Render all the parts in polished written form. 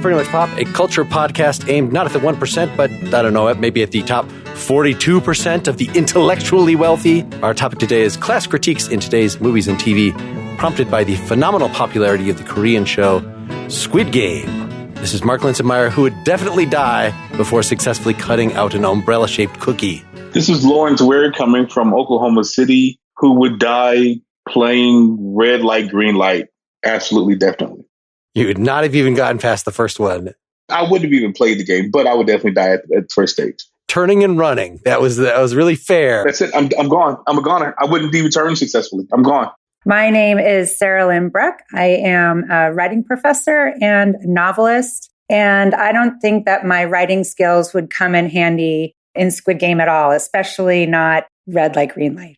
Pretty Much Pop, a culture podcast aimed not at the 1%, but I don't know, maybe at the top 42% of the intellectually wealthy. Our topic today is class critiques in today's movies and TV, prompted by the phenomenal popularity of the Korean show Squid Game. This is Mark Linsenmeyer, who would definitely die before successfully cutting out an umbrella-shaped cookie. This is Lawrence Ware coming from Oklahoma City, who would die playing red light, green light. Absolutely, definitely. You would not have even gotten past the first one. I wouldn't have even played the game, but I would definitely die at the first stage. Turning and running. That was really fair. That's it. I'm gone. I'm a goner. I wouldn't even turn successfully. I'm gone. My name is Sarahlyn Bruck. I am a writing professor and novelist, and I don't think that my writing skills would come in handy in Squid Game at all, especially not red light, green light.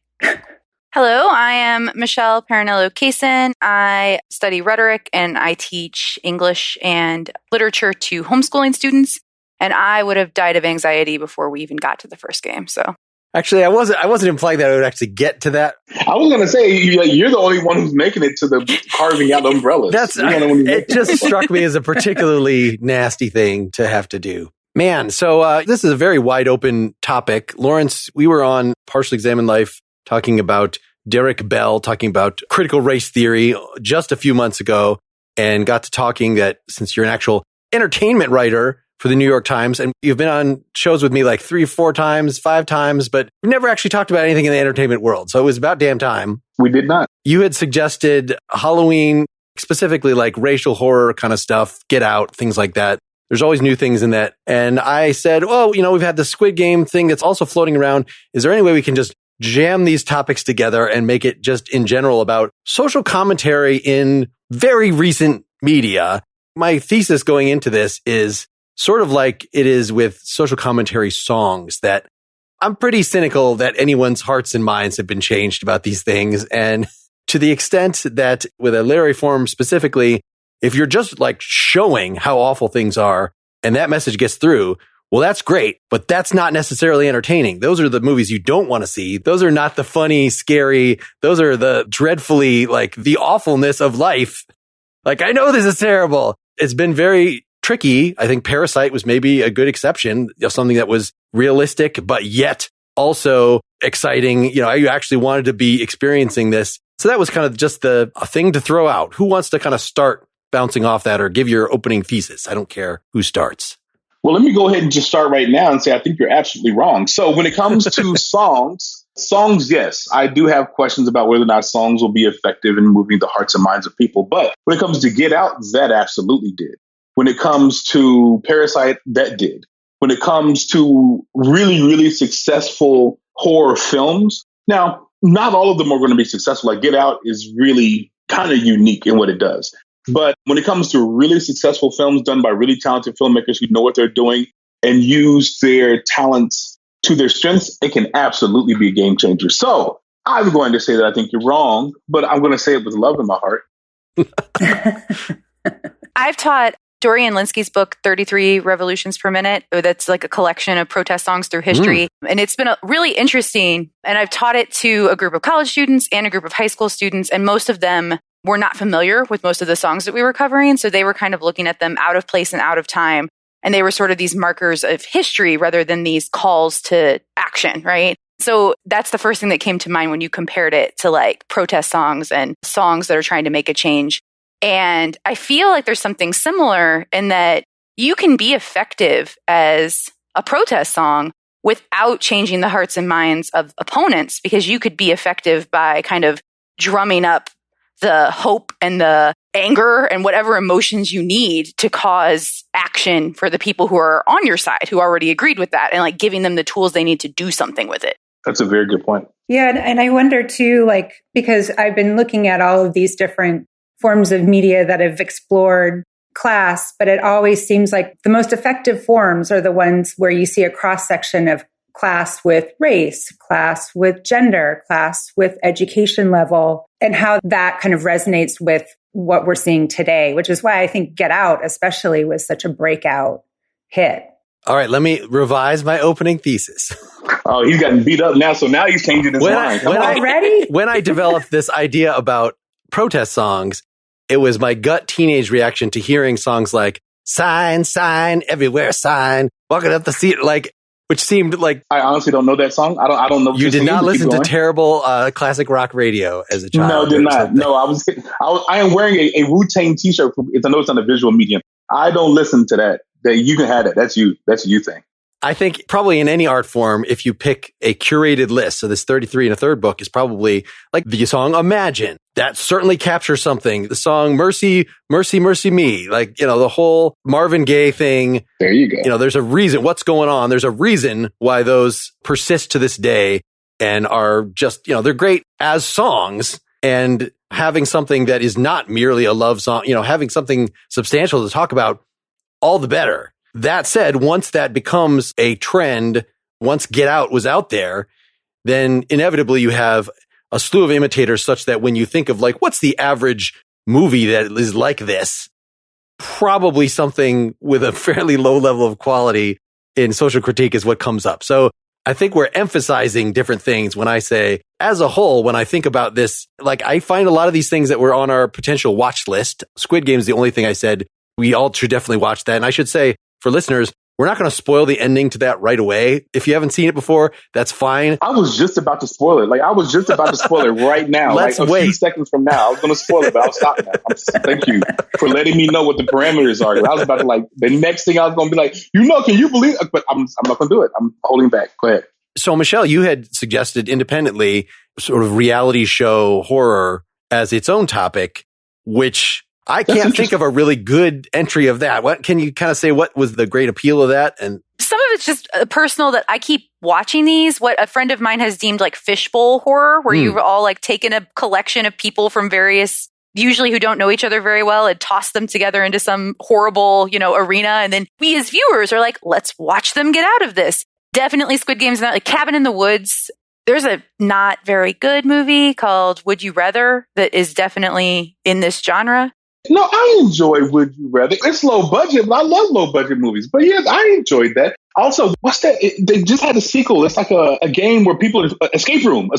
Hello, I am Michelle Parrinello-Cason. I study rhetoric and I teach English and literature to homeschooling students. And I would have died of anxiety before we even got to the first game. So actually, I wasn't implying that I would actually get to that. I was going to say you're the only one who's making it to the carving out umbrellas. It just struck me as a particularly nasty thing to have to do. Man, so this is a very wide open topic. Lawrence, we were on Partially Examined Life talking about Derek Bell, talking about critical race theory just a few months ago, and got to talking that since you're an actual entertainment writer for the New York Times, and you've been on shows with me like 3, 4 times, 5 times, but we've never actually talked about anything in the entertainment world. So it was about damn time. We did not. You had suggested Halloween, specifically like racial horror kind of stuff, Get Out, things like that. There's always new things in that. And I said, well, we've had the Squid Game thing that's also floating around. Is there any way we can just jam these topics together and make it just in general about social commentary in very recent media? My thesis going into this is sort of like it is with social commentary songs, that I'm pretty cynical that anyone's hearts and minds have been changed about these things. And to the extent that with a literary form specifically, if you're just like showing how awful things are and that message gets through, well, that's great, but that's not necessarily entertaining. Those are the movies you don't want to see. Those are not the funny, scary. Those are the dreadfully, like, the awfulness of life. Like, I know this is terrible. It's been very tricky. I think Parasite was maybe a good exception, something that was realistic, but yet also exciting. You actually wanted to be experiencing this. So that was kind of just a thing to throw out. Who wants to kind of start bouncing off that or give your opening thesis? I don't care who starts. Well, let me go ahead and just start right now and say I think you're absolutely wrong. So when it comes to songs, yes, I do have questions about whether or not songs will be effective in moving the hearts and minds of people. But when it comes to Get Out, that absolutely did. When it comes to Parasite, that did. When it comes to really, really successful horror films, now, not all of them are going to be successful. Like Get Out is really kind of unique in what it does. But when it comes to really successful films done by really talented filmmakers who know what they're doing and use their talents to their strengths, it can absolutely be a game changer. So I'm going to say that I think you're wrong, but I'm going to say it with love in my heart. I've taught Dorian Lynskey's book, 33 Revolutions Per Minute. That's like a collection of protest songs through history. And it's been really interesting. And I've taught it to a group of college students and a group of high school students. And most of them were not familiar with most of the songs that we were covering. So they were kind of looking at them out of place and out of time. And they were sort of these markers of history rather than these calls to action, right? So that's the first thing that came to mind when you compared it to like protest songs and songs that are trying to make a change. And I feel like there's something similar in that you can be effective as a protest song without changing the hearts and minds of opponents, because you could be effective by kind of drumming up the hope and the anger and whatever emotions you need to cause action for the people who are on your side, who already agreed with that, and like giving them the tools they need to do something with it. That's a very good point. Yeah. And I wonder too, like, because I've been looking at all of these different forms of media that have explored class, but it always seems like the most effective forms are the ones where you see a cross section of class with race, class with gender, class with education level, and how that kind of resonates with what we're seeing today, which is why I think Get Out especially was such a breakout hit. All right, let me revise my opening thesis. Oh, he's gotten beat up now, so now he's changing his mind. When I developed this idea about protest songs, it was my gut teenage reaction to hearing songs like sign, sign, everywhere, sign, walking up the seat, like, which seemed like I honestly don't know that song. I don't know. What you did not listen to going. terrible classic rock radio as a child. No, did not. Something. No, I am wearing a Wu-Tang t-shirt. I know it's on a visual medium. I don't listen to that. That you can have it. That's you. That's a you thing. I think probably in any art form, if you pick a curated list, so this 33 and a third book is probably like the song Imagine. That certainly captures something. The song Mercy, Mercy, Mercy Me. Like, the whole Marvin Gaye thing. There you go. There's a reason. What's going on? There's a reason why those persist to this day and are just, they're great as songs. And having something that is not merely a love song, having something substantial to talk about, all the better. That said, once that becomes a trend, once Get Out was out there, then inevitably you have a slew of imitators such that when you think of like, what's the average movie that is like this? Probably something with a fairly low level of quality in social critique is what comes up. So I think we're emphasizing different things when I say, as a whole, when I think about this, like I find a lot of these things that were on our potential watch list. Squid Game is the only thing I said we all should definitely watch that. And I should say, for listeners, we're not going to spoil the ending to that right away. If you haven't seen it before, that's fine. I was just about to spoil it. Like, I was just about to spoil it right now. Let's like, a wait. few seconds from now, I was going to spoil it, but I'll stop now. Thank you for letting me know what the parameters are. I was about to, the next thing I was going to be like, can you believe it? But I'm not going to do it. I'm holding back. Go ahead. So, Michelle, you had suggested independently sort of reality show horror as its own topic, which I can't think of a really good entry of that. What can you kind of say? What was the great appeal of that? And some of it's just personal that I keep watching these. What a friend of mine has deemed like fishbowl horror, where you've all like taken a collection of people from various, usually who don't know each other very well, and tossed them together into some horrible, arena. And then we as viewers are like, let's watch them get out of this. Definitely Squid Game's not like Cabin in the Woods. There's a not very good movie called Would You Rather that is definitely in this genre. No, I enjoy Would You Rather. It's low budget, but I love low budget movies. But yeah, I enjoyed that. Also, what's that? They just had a sequel. It's like a game where people are Escape Room.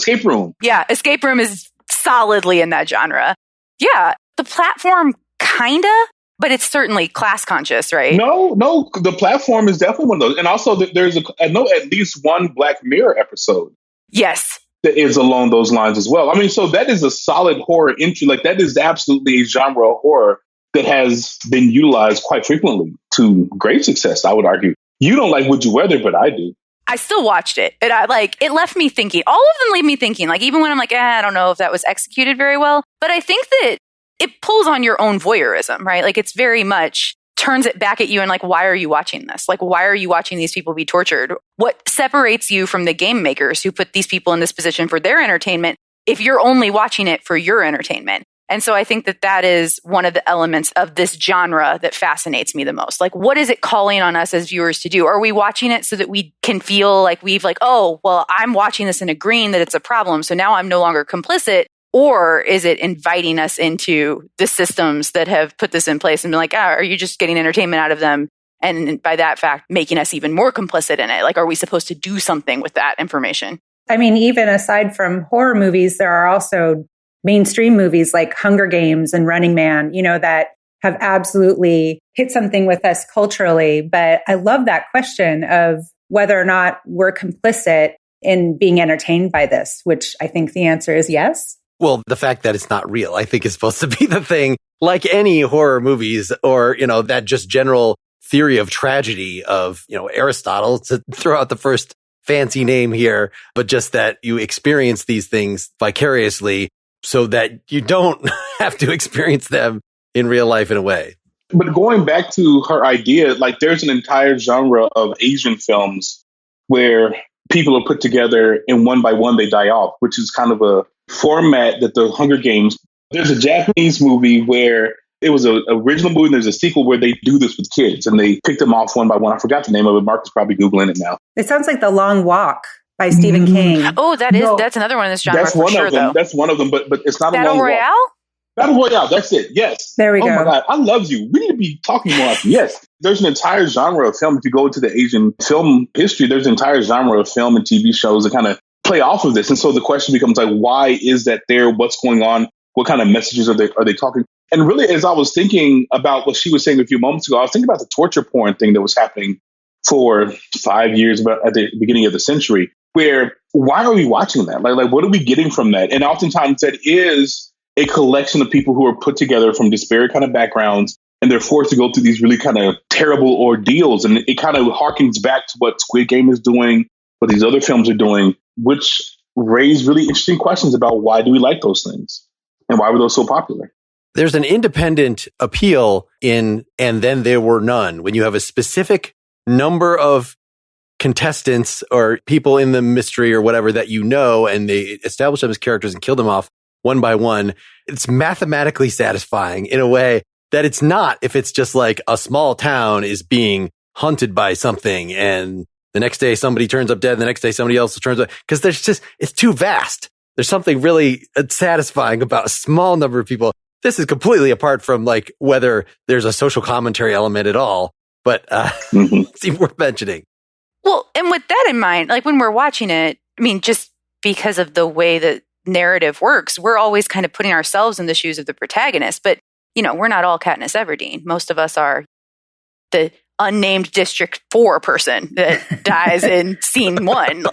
Yeah, Escape Room is solidly in that genre. Yeah, the platform kinda, but it's certainly class conscious, right? No, the platform is definitely one of those. And also, I know at least one Black Mirror episode. Yes. That is along those lines as well. I mean, so that is a solid horror entry. Like, that is absolutely a genre of horror that has been utilized quite frequently to great success, I would argue. You don't like Would You Rather, but I do. I still watched it. It left me thinking. All of them leave me thinking. Like, even when I'm like, I don't know if that was executed very well. But I think that it pulls on your own voyeurism, right? Like, it's very much turns it back at you and like, why are you watching this? Like, why are you watching these people be tortured? What separates you from the game makers who put these people in this position for their entertainment if you're only watching it for your entertainment? And so I think that is one of the elements of this genre that fascinates me the most. Like, what is it calling on us as viewers to do? Are we watching it so that we can feel like oh, well, I'm watching this and agreeing that it's a problem, so now I'm no longer complicit? Or is it inviting us into the systems that have put this in place and be like, are you just getting entertainment out of them? And by that fact, making us even more complicit in it. Like, are we supposed to do something with that information? I mean, even aside from horror movies, there are also mainstream movies like Hunger Games and Running Man, that have absolutely hit something with us culturally. But I love that question of whether or not we're complicit in being entertained by this, which I think the answer is yes. Well, the fact that it's not real, I think, is supposed to be the thing. Like any horror movies or, that just general theory of tragedy of, Aristotle, to throw out the first fancy name here, but just that you experience these things vicariously so that you don't have to experience them in real life in a way. But going back to her idea, like, there's an entire genre of Asian films where people are put together and one by one they die off, which is kind of a format that the Hunger Games. There's a Japanese movie where it was an original movie and there's a sequel where they do this with kids and they pick them off one by one. I forgot the name of it. Mark is probably Googling it now. It sounds like The Long Walk by Stephen King. Oh, that's another one in this genre. That's for one sure, of them. though. That's one of them, but it's not Battle a long Royale? walk. Battle Royale, that's it. Yes. There we go. Oh my God, I love you. We need to be talking more often. Yes. There's an entire genre of film. If you go into the Asian film history, there's an entire genre of film and TV shows that kind of play off of this. And so the question becomes like, why is that there? What's going on? What kind of messages are they talking? And really, as I was thinking about what she was saying a few moments ago, I was thinking about the torture porn thing that was happening for 5 years at the beginning of the century, where why are we watching that? Like what are we getting from that? And oftentimes that is a collection of people who are put together from disparate kind of backgrounds, and they're forced to go through these really kind of terrible ordeals. And it kind of harkens back to what Squid Game is doing, what these other films are doing, which raise really interesting questions about why do we like those things and why were those so popular? There's an independent appeal in And Then There Were None when you have a specific number of contestants or people in the mystery or whatever that you know, and they establish them as characters and kill them off one by one. It's mathematically satisfying in a way that it's not if it's just like a small town is being hunted by something and the next day somebody turns up dead and the next day somebody else turns up, because it's too vast. There's something really satisfying about a small number of people. This is completely apart from like whether there's a social commentary element at all, but it's even worth mentioning. Well, and with that in mind, like when we're watching it, I mean, just because of the way that narrative works, we're always kind of putting ourselves in the shoes of the protagonist. But, we're not all Katniss Everdeen. Most of us are the unnamed District 4 person that dies in scene 1.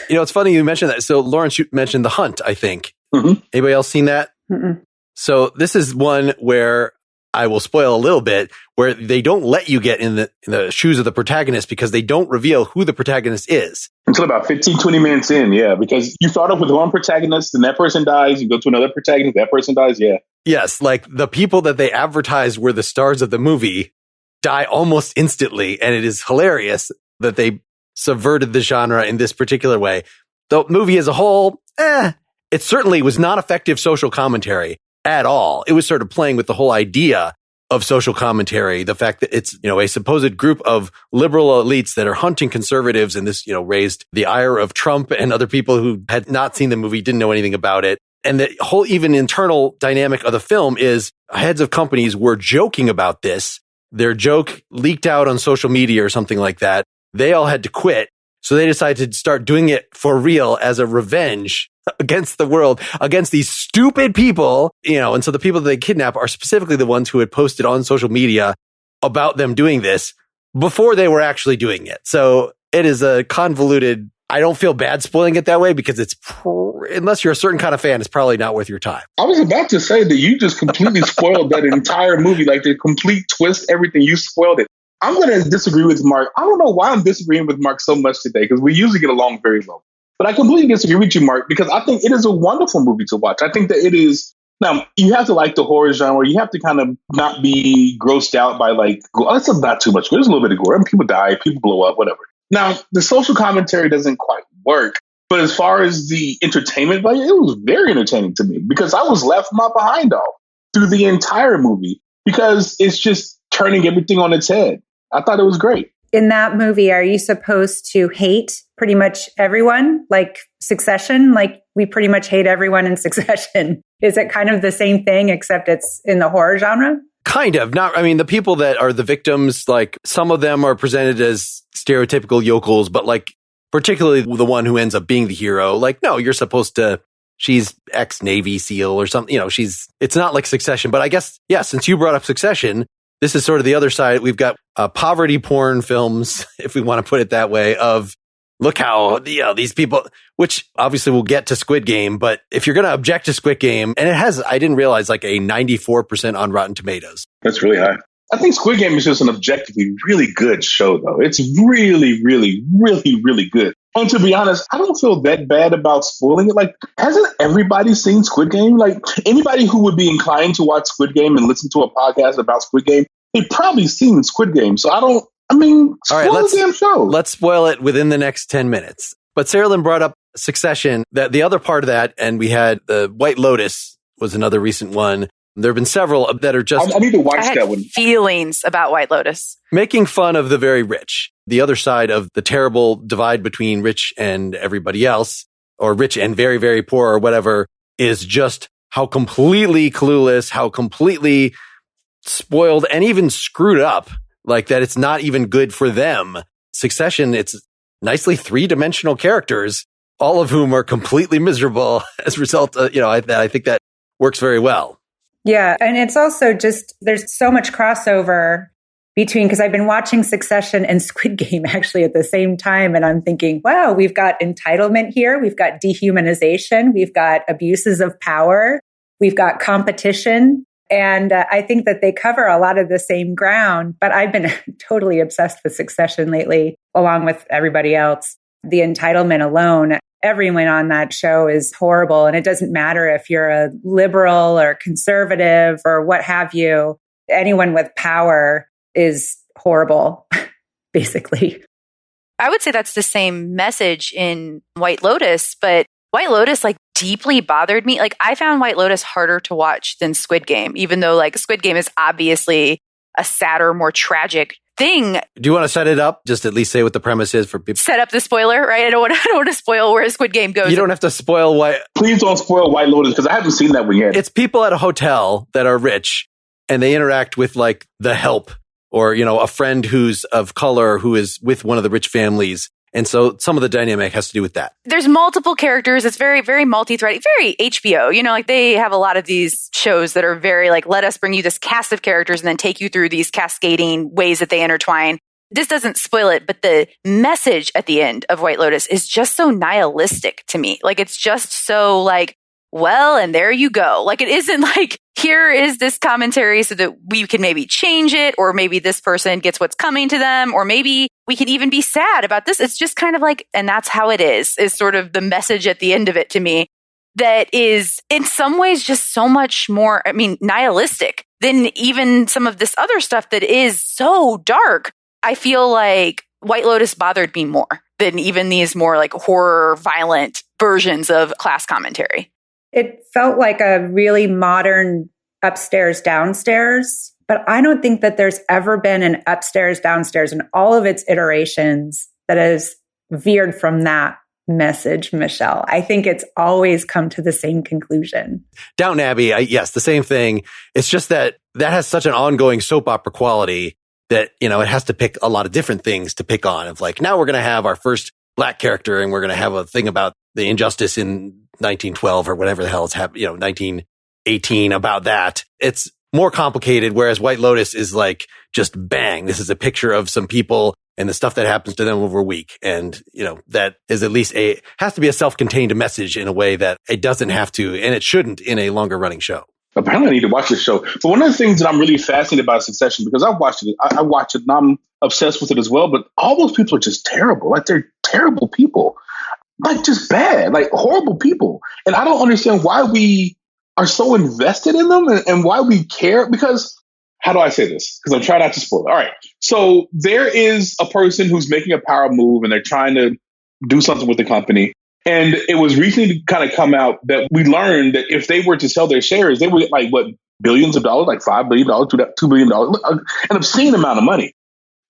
It's funny you mentioned that. So Lawrence, you mentioned The Hunt, I think. Mm-hmm. Anybody else seen that? Mm-mm. So this is one where I will spoil a little bit, where they don't let you get in the shoes of the protagonist because they don't reveal who the protagonist is. Until about 15, 20 minutes in, yeah. Because you start off with one protagonist and that person dies. You go to another protagonist, that person dies, yeah. Yes, like the people that they advertised were the stars of the movie die almost instantly. And it is hilarious that they subverted the genre in this particular way. The movie as a whole, it certainly was not effective social commentary at all. It was sort of playing with the whole idea of social commentary, the fact that it's, a supposed group of liberal elites that are hunting conservatives, and this, raised the ire of Trump and other people who had not seen the movie, didn't know anything about it. And the whole even internal dynamic of the film is heads of companies were joking about this. Their joke leaked out on social media or something like that. They all had to quit. So they decided to start doing it for real as a revenge against the world, against these stupid people, and so the people that they kidnap are specifically the ones who had posted on social media about them doing this before they were actually doing it. So it is a convoluted, I don't feel bad spoiling it that way because unless you're a certain kind of fan, it's probably not worth your time. I was about to say that you just completely spoiled that entire movie, like the complete twist, everything, you spoiled it. I'm going to disagree with Mark. I don't know why I'm disagreeing with Mark so much today, because we usually get along very well. But I completely disagree with you, Mark, because I think it is a wonderful movie to watch. I think that it is. Now, you have to like the horror genre. You have to kind of not be grossed out by that's not too much. There's a little bit of gore. I mean, people die, people blow up, whatever. Now, the social commentary doesn't quite work. But as far as the entertainment value, it was very entertaining to me because I was left my behind off through the entire movie because it's just turning everything on its head. I thought it was great. In that movie, are you supposed to hate pretty much everyone, like Succession? Like we pretty much hate everyone in Succession. Is it kind of the same thing, except it's in the horror genre? Kind of. The people that are the victims, like some of them are presented as stereotypical yokels, but like particularly the one who ends up being the hero, like, no, you're supposed to, she's ex-Navy SEAL or something, it's not like Succession. But I guess, yeah, since you brought up Succession, this is sort of the other side. We've got poverty porn films, if we want to put it that way, of look how these people, which obviously we'll get to Squid Game, but if you're going to object to Squid Game, and it has, I didn't realize, like a 94% on Rotten Tomatoes. That's really high. I think Squid Game is just an objectively really good show, though. It's really, really, really, really good. And to be honest, I don't feel that bad about spoiling it. Like, hasn't everybody seen Squid Game? Like, anybody who would be inclined to watch Squid Game and listen to a podcast about Squid Game, they've probably seen Squid Game. So spoil the damn show. Let's spoil it within the next 10 minutes. But Sarahlyn brought up Succession, that the other part of that, and we had the White Lotus was another recent one. There have been several that are just... I need to watch that one. Feelings about White Lotus. Making fun of the very rich. The other side of the terrible divide between rich and everybody else, or rich and very, very poor or whatever, is just how completely clueless, how completely spoiled and even screwed up, like that it's not even good for them. Succession, it's nicely three-dimensional characters, all of whom are completely miserable as a result of, I think that works very well. Yeah. And it's also just, there's so much crossover between, because I've been watching Succession and Squid Game actually at the same time. And I'm thinking, wow, we've got entitlement here. We've got dehumanization. We've got abuses of power. We've got competition. And I think that they cover a lot of the same ground. But I've been totally obsessed with Succession lately, along with everybody else. The entitlement alone, everyone on that show is horrible. And it doesn't matter if you're a liberal or conservative or what have you. Anyone with power is horrible, basically. I would say that's the same message in White Lotus, but White Lotus deeply bothered me. I found White Lotus harder to watch than Squid Game, even though Squid Game is obviously a sadder, more tragic thing. Do you want to set it up? Just at least say what the premise is for people. Set up the spoiler, right? I don't want to spoil where Squid Game goes. You don't have to spoil Please don't spoil White Lotus because I haven't seen that one yet. It's people at a hotel that are rich and they interact with the help or, a friend who's of color who is with one of the rich families. And so some of the dynamic has to do with that. There's multiple characters. It's very, very multi-threaded, very HBO. They have a lot of these shows that are very let us bring you this cast of characters and then take you through these cascading ways that they intertwine. This doesn't spoil it, but the message at the end of White Lotus is just so nihilistic to me. It's just so well, and there you go. It isn't here is this commentary so that we can maybe change it, or maybe this person gets what's coming to them, or maybe we can even be sad about this. It's just kind of and that's how it is sort of the message at the end of it to me that is in some ways just so much more, nihilistic than even some of this other stuff that is so dark. I feel like White Lotus bothered me more than even these more horror, violent versions of class commentary. It felt like a really modern upstairs, downstairs, but I don't think that there's ever been an upstairs, downstairs in all of its iterations that has veered from that message, Michelle. I think it's always come to the same conclusion. Downton Abbey, yes, the same thing. It's just that has such an ongoing soap opera quality that, it has to pick a lot of different things to pick on of now we're going to have our first Black character and we're going to have a thing about the injustice in 1912 or whatever the hell it's happened, 1918 about that. It's more complicated, whereas White Lotus is just bang. This is a picture of some people and the stuff that happens to them over a week. And, that is at least has to be a self-contained message in a way that it doesn't have to, and it shouldn't in a longer running show. Apparently I need to watch this show. But one of the things that I'm really fascinated about Succession, because I've watched it, I watch it and I'm obsessed with it as well, but all those people are just terrible. They're terrible people. Just bad, horrible people. And I don't understand why we are so invested in them and why we care. Because, how do I say this? Because I'm trying not to spoil it. All right. So there is a person who's making a power move and they're trying to do something with the company. And it was recently kind of come out that we learned that if they were to sell their shares, they would get billions of dollars, $5 billion, $2 billion, an obscene amount of money.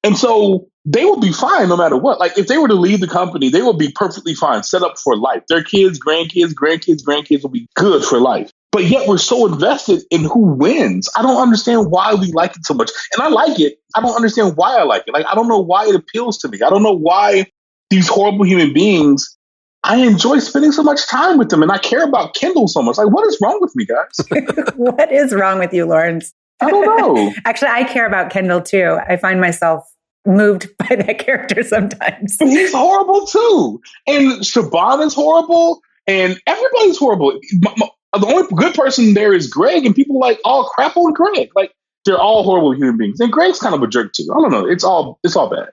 And so they will be fine no matter what. If they were to leave the company, they will be perfectly fine, set up for life. Their kids, grandkids will be good for life. But yet we're so invested in who wins. I don't understand why we like it so much. And I like it. I don't understand why I like it. I don't know why it appeals to me. I don't know why these horrible human beings, I enjoy spending so much time with them. And I care about Kendall so much. What is wrong with me, guys? What is wrong with you, Lawrence? I don't know. Actually, I care about Kendall too. I find myself moved by that character sometimes. But he's horrible too. And Siobhan is horrible. And everybody's horrible. The only good person there is Greg. And people all crap on Greg. They're all horrible human beings. And Greg's kind of a jerk too. I don't know. It's all bad.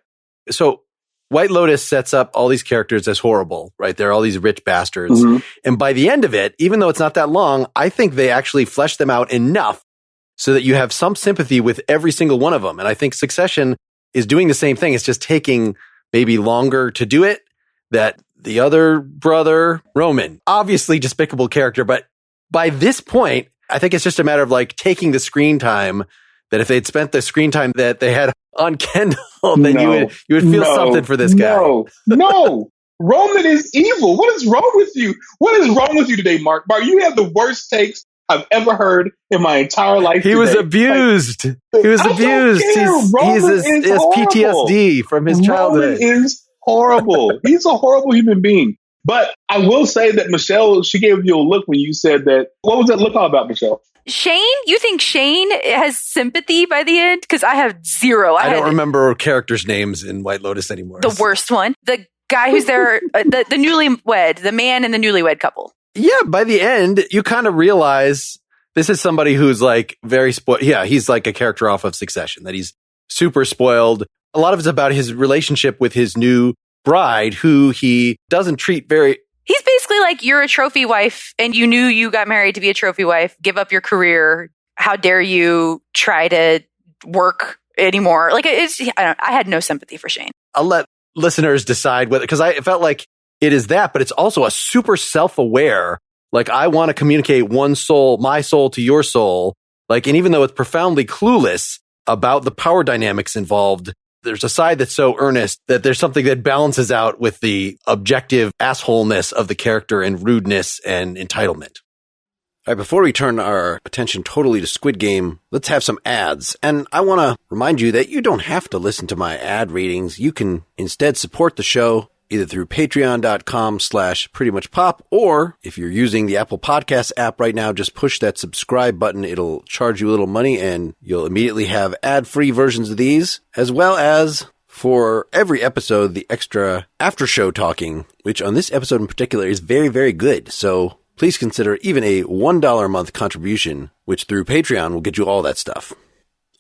So White Lotus sets up all these characters as horrible, right? They're all these rich bastards. Mm-hmm. And by the end of it, even though it's not that long, I think they actually flesh them out enough so that you have some sympathy with every single one of them. And I think Succession is doing the same thing. It's just taking maybe longer to do it. That the other brother, Roman, obviously despicable character. But by this point, I think it's just a matter of taking the screen time, that if they'd spent the screen time that they had on Kendall, then you would feel something for this guy. No. Roman is evil. What is wrong with you? What is wrong with you today, Mark? Mark, you have the worst takes I've ever heard in my entire life. He was abused. He was abused. He has PTSD from his childhood. Roman is horrible. He's a horrible human being. But I will say that Michelle, she gave you a look when you said that. What was that look all about, Michelle? Shane? You think Shane has sympathy by the end? Because I have zero. I don't remember characters' names in White Lotus anymore. The worst one. The guy who's there, the newlywed, the man and the newlywed couple. Yeah, by the end, you kind of realize this is somebody who's like very spoiled. Yeah, he's like a character off of Succession, that he's super spoiled. A lot of it's about his relationship with his new bride, who he doesn't treat very... He's basically like, you're a trophy wife and you knew you got married to be a trophy wife. Give up your career. How dare you try to work anymore? Like, I had no sympathy for Shane. I'll let listeners decide whether, because I felt like it is that, but it's also a super self-aware, like, I want to communicate one soul, my soul to your soul. Like, and even though it's profoundly clueless about the power dynamics involved, there's a side that's so earnest that there's something that balances out with the objective assholeness of the character and rudeness and entitlement. All right, before we turn our attention totally to Squid Game, let's have some ads. And I want to remind you that you don't have to listen to my ad readings. You can instead support the show either through patreon.com/prettymuchpop, or if you're using the Apple Podcasts app right now, just push that subscribe button. It'll charge you a little money and you'll immediately have ad-free versions of these, as well as for every episode, the extra after show talking, which on this episode in particular is very, very good. So please consider even a $1 a month contribution, which through Patreon will get you all that stuff.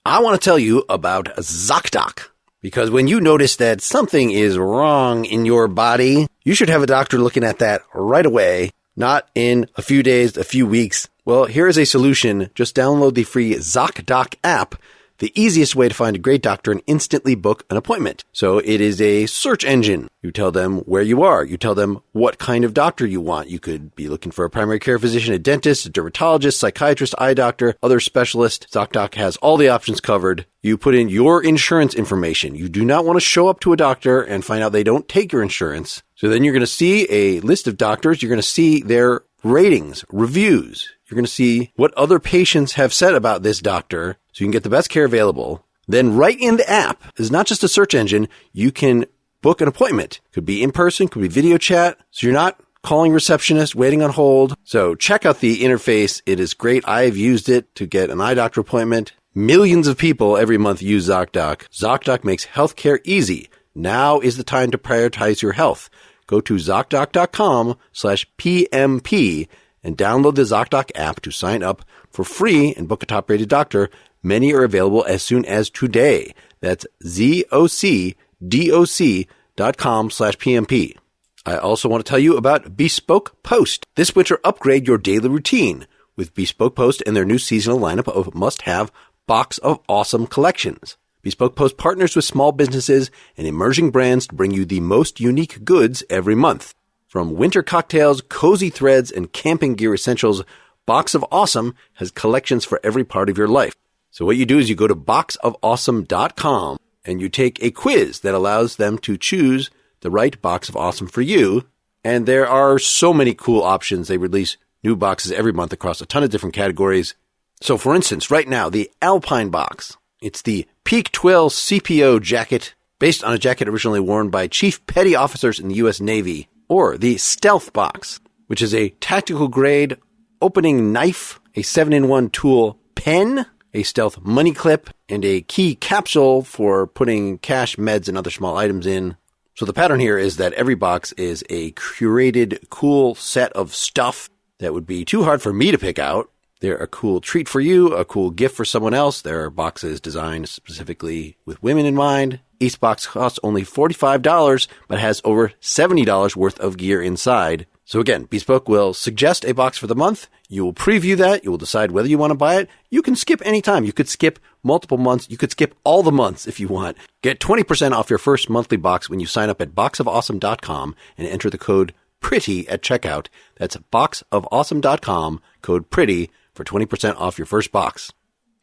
I want to tell you about ZocDoc. Because when you notice that something is wrong in your body, you should have a doctor looking at that right away, not in a few days, a few weeks. Well, here is a solution. Just download the free ZocDoc app, the easiest way to find a great doctor and instantly book an appointment. So it is a search engine. You tell them where you are. You tell them what kind of doctor you want. You could be looking for a primary care physician, a dentist, a dermatologist, psychiatrist, eye doctor, other specialist. ZocDoc has all the options covered. You put in your insurance information. You do not want to show up to a doctor and find out they don't take your insurance. So then you're going to see a list of doctors. You're going to see their ratings, reviews. You're going to see what other patients have said about this doctor so you can get the best care available. Then right in the app, is not just a search engine, you can book an appointment. Could be in person, could be video chat. So you're not calling receptionist, waiting on hold. So check out the interface. It is great. I've used it to get an eye doctor appointment. Millions of people every month use ZocDoc. ZocDoc makes healthcare easy. Now is the time to prioritize your health. Go to ZocDoc.com/PMP and download the ZocDoc app to sign up for free and book a top-rated doctor. Many are available as soon as today. That's ZocDoc.com/PMP. I also want to tell you about Bespoke Post. This winter, upgrade your daily routine with Bespoke Post and their new seasonal lineup of must-have Box of Awesome collections. Bespoke Post partners with small businesses and emerging brands to bring you the most unique goods every month. From winter cocktails, cozy threads, and camping gear essentials, Box of Awesome has collections for every part of your life. So what you do is you go to boxofawesome.com and you take a quiz that allows them to choose the right Box of Awesome for you. And there are so many cool options. They release new boxes every month across a ton of different categories. So for instance, right now, the Alpine box. It's the Peak Twill CPO jacket, based on a jacket originally worn by Chief Petty Officers in the U.S. Navy. Or the Stealth box, which is a tactical grade opening knife, a 7-in-1 tool pen, a stealth money clip, and a key capsule for putting cash, meds, and other small items in. So the pattern here is that every box is a curated, cool set of stuff that would be too hard for me to pick out. They're a cool treat for you, a cool gift for someone else. There are boxes designed specifically with women in mind. Each box costs only $45, but has over $70 worth of gear inside. So again, Bespoke will suggest a box for the month. You will preview that. You will decide whether you want to buy it. You can skip any time. You could skip multiple months. You could skip all the months if you want. Get 20% off your first monthly box when you sign up at boxofawesome.com and enter the code PRETTY at checkout. That's boxofawesome.com, code PRETTY for 20% off your first box.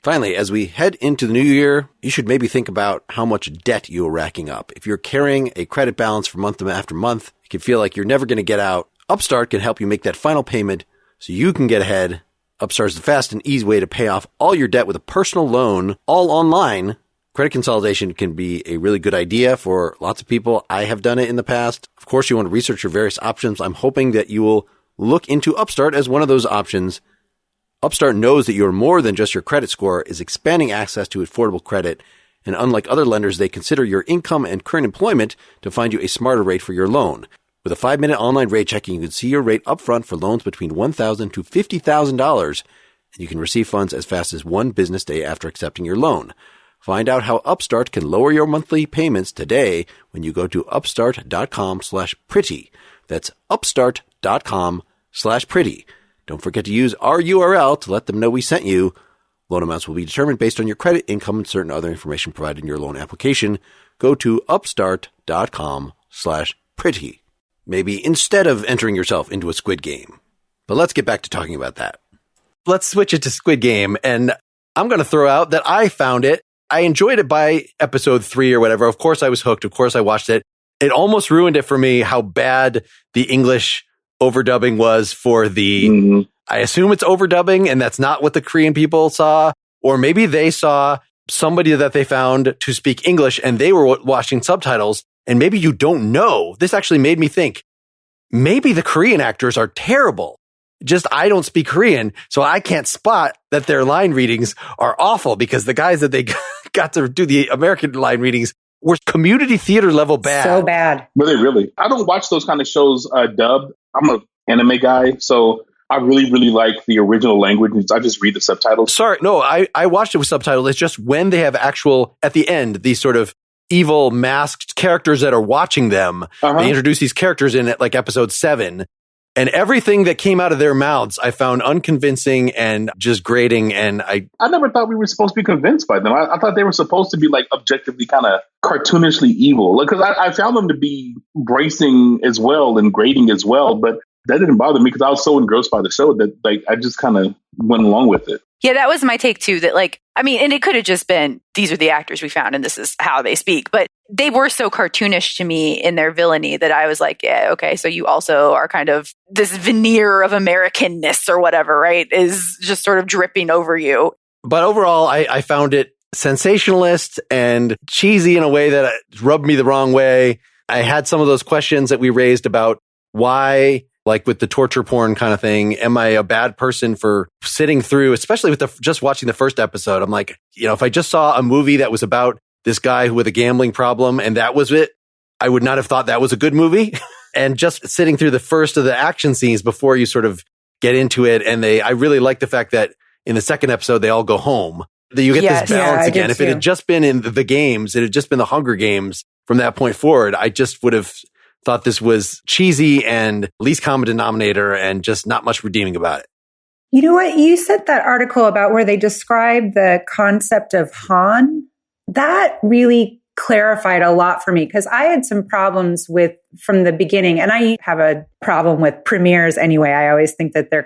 Finally, as we head into the new year, you should maybe think about how much debt you are racking up. If you're carrying a credit balance for month after month, it can feel like you're never going to get out. Upstart can help you make that final payment so you can get ahead. Upstart is the fast and easy way to pay off all your debt with a personal loan, all online. Credit consolidation can be a really good idea for lots of people. I have done it in the past. Of course, you want to research your various options. I'm hoping that you will look into Upstart as one of those options. Upstart knows that you're more than just your credit score, is expanding access to affordable credit, and unlike other lenders, they consider your income and current employment to find you a smarter rate for your loan. With a 5-minute online rate checking, you can see your rate upfront for loans between $1,000 to $50,000, and you can receive funds as fast as 1 business day after accepting your loan. Find out how Upstart can lower your monthly payments today when you go to upstart.com/pretty. That's upstart.com/pretty. Don't forget to use our URL to let them know we sent you. Loan amounts will be determined based on your credit, income, and certain other information provided in your loan application. Go to upstart.com/pretty. Maybe instead of entering yourself into a Squid Game. But let's get back to talking about that. Let's switch it to Squid Game. And I'm going to throw out that I found it. I enjoyed it by episode 3 or whatever. Of course, I was hooked. Of course, I watched it. It almost ruined it for me how bad the English overdubbing was for the, I assume it's overdubbing and that's not what the Korean people saw. Or maybe they saw somebody that they found to speak English and they were watching subtitles. And maybe you don't know. This actually made me think, maybe the Korean actors are terrible. Just I don't speak Korean, so I can't spot that their line readings are awful because the guys that they got to do the American line readings were community theater level bad. So bad. Were they really? I don't watch those kind of shows dubbed. I'm an anime guy, so I really, really like the original language. I just read the subtitles. Sorry, no, I watched it with subtitles. It's just when they have actual, at the end, these sort of evil masked characters that are watching them. They introduce these characters in like episode 7. And everything that came out of their mouths, I found unconvincing and just grating. And I never thought we were supposed to be convinced by them. I thought they were supposed to be like objectively kind of cartoonishly evil. Because I found them to be bracing as well and grating as well. But that didn't bother me because I was so engrossed by the show that like I just kind of went along with it. Yeah, that was my take too, that like, I mean, and it could have just been, these are the actors we found and this is how they speak. But they were so cartoonish to me in their villainy that I was like, yeah, okay, so you also are kind of this veneer of Americanness or whatever, right, is just sort of dripping over you. But overall, I found it sensationalist and cheesy in a way that rubbed me the wrong way. I had some of those questions that we raised about why, like with the torture porn kind of thing, am I a bad person for sitting through, especially with just watching the first episode? I'm like, if I just saw a movie that was about this guy with a gambling problem and that was it, I would not have thought that was a good movie. And just sitting through the first of the action scenes before you sort of get into it. And I really like the fact that in the second episode, they all go home. That you get this balance again. If it had just been in the games, it had just been the Hunger Games from that point forward, I just would have thought this was cheesy and least common denominator and just not much redeeming about it. You know what? You said that article about where they describe the concept of Han. That really clarified a lot for me because I had some problems with from the beginning. And I have a problem with premieres anyway. I always think that they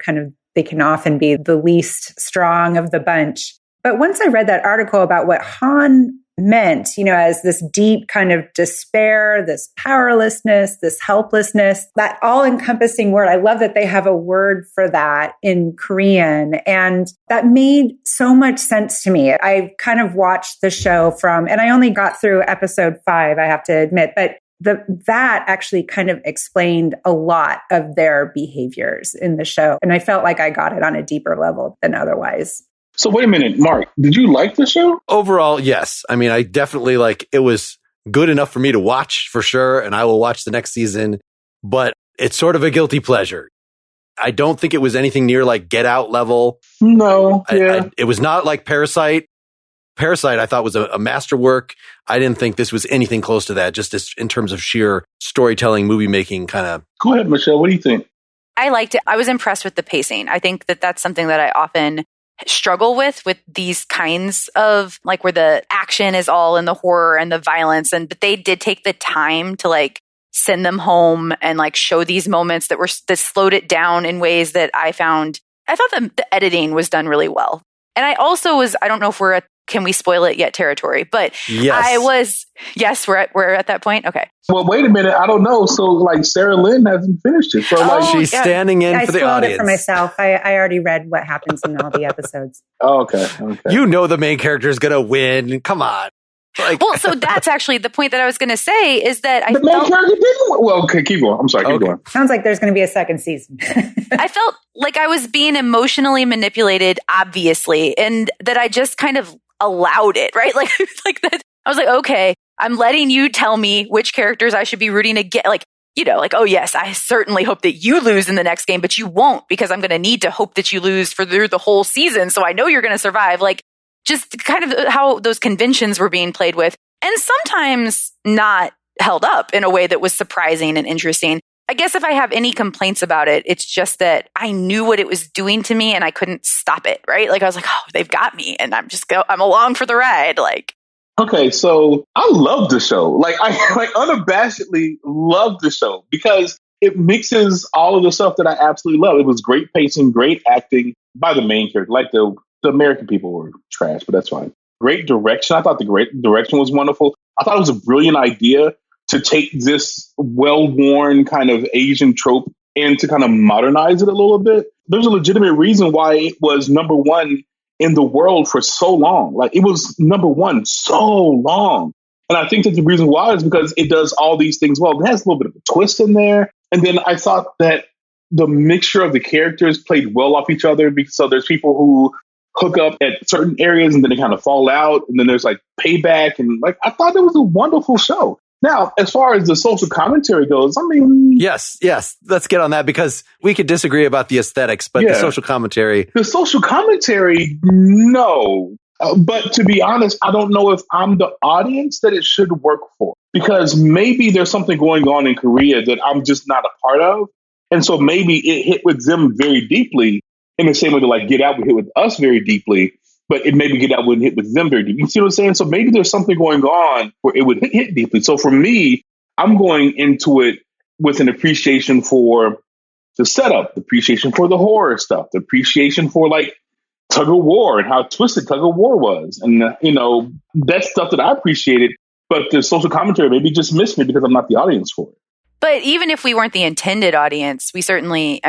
can often be the least strong of the bunch. But once I read that article about what Han meant, as this deep kind of despair, this powerlessness, this helplessness, that all-encompassing word. I love that they have a word for that in Korean. And that made so much sense to me. I kind of watched the show and I only got through episode 5, I have to admit, but that actually kind of explained a lot of their behaviors in the show. And I felt like I got it on a deeper level than otherwise. So wait a minute, Mark, did you like the show? Overall, yes. I mean, I definitely it was good enough for me to watch for sure. And I will watch the next season, but it's sort of a guilty pleasure. I don't think it was anything near like Get Out level. No. Yeah. It was not like Parasite. Parasite, I thought was a masterwork. I didn't think this was anything close to that, just in terms of sheer storytelling, movie making kind of. Go ahead, Michelle. What do you think? I liked it. I was impressed with the pacing. I think that that's something that I often struggle with these kinds of like where the action is all in the horror and the violence. But they did take the time to like send them home and like show these moments that slowed it down in ways that I thought the editing was done really well. And I also I don't know if we're at can we spoil it yet territory, but yes. We're at that point. Okay. Well, wait a minute. I don't know. So like Sarahlyn hasn't finished it. So she's standing in for the audience. I spoiled it for myself. I already read what happens in all the episodes. Oh, okay. You know the main character is going to win. Come on. Well, so that's actually the point that I was going to say is that I the main felt character didn't. Well, okay, keep going. I'm sorry, keep going. Sounds like there's going to be a second season. I felt like I was being emotionally manipulated, obviously, and that I just kind of allowed it, right? Like that. I was like, okay, I'm letting you tell me which characters I should be rooting against. Like, oh yes, I certainly hope that you lose in the next game, but you won't because I'm going to need to hope that you lose through the whole season. So I know you're going to survive. Like, just kind of how those conventions were being played with, and sometimes not held up in a way that was surprising and interesting. I guess if I have any complaints about it, it's just that I knew what it was doing to me and I couldn't stop it, right? Like I was like, oh, they've got me and I'm along for the ride. Like, okay, so I love the show. Like I unabashedly love the show because it mixes all of the stuff that I absolutely love. It was great pacing, great acting by the main character. Like the American people were trash, but that's fine. Great direction. I thought the great direction was wonderful. I thought it was a brilliant idea to take this well-worn kind of Asian trope and to kind of modernize it a little bit. There's a legitimate reason why it was number one in the world for so long. Like it was number one so long. And I think that the reason why is because it does all these things well. It has a little bit of a twist in there. And then I thought that the mixture of the characters played well off each other. So there's people who hook up at certain areas and then they kind of fall out. And then there's like payback. And like, I thought it was a wonderful show. Now, as far as the social commentary goes, I mean... Yes. Let's get on that because we could disagree about the aesthetics, but the social commentary... The social commentary, no. But to be honest, I don't know if I'm the audience that it should work for. Because maybe there's something going on in Korea that I'm just not a part of. And so maybe it hit with them very deeply in the same way that like Get Out would hit with us very deeply. But it maybe Get Out wouldn't hit with them very deep. You see what I'm saying? So maybe there's something going on where it would hit deeply. So for me, I'm going into it with an appreciation for the setup, the appreciation for the horror stuff, the appreciation for like tug of war and how twisted tug of war was. And, that's stuff that I appreciated. But the social commentary maybe just missed me because I'm not the audience for it. But even if we weren't the intended audience, we certainly,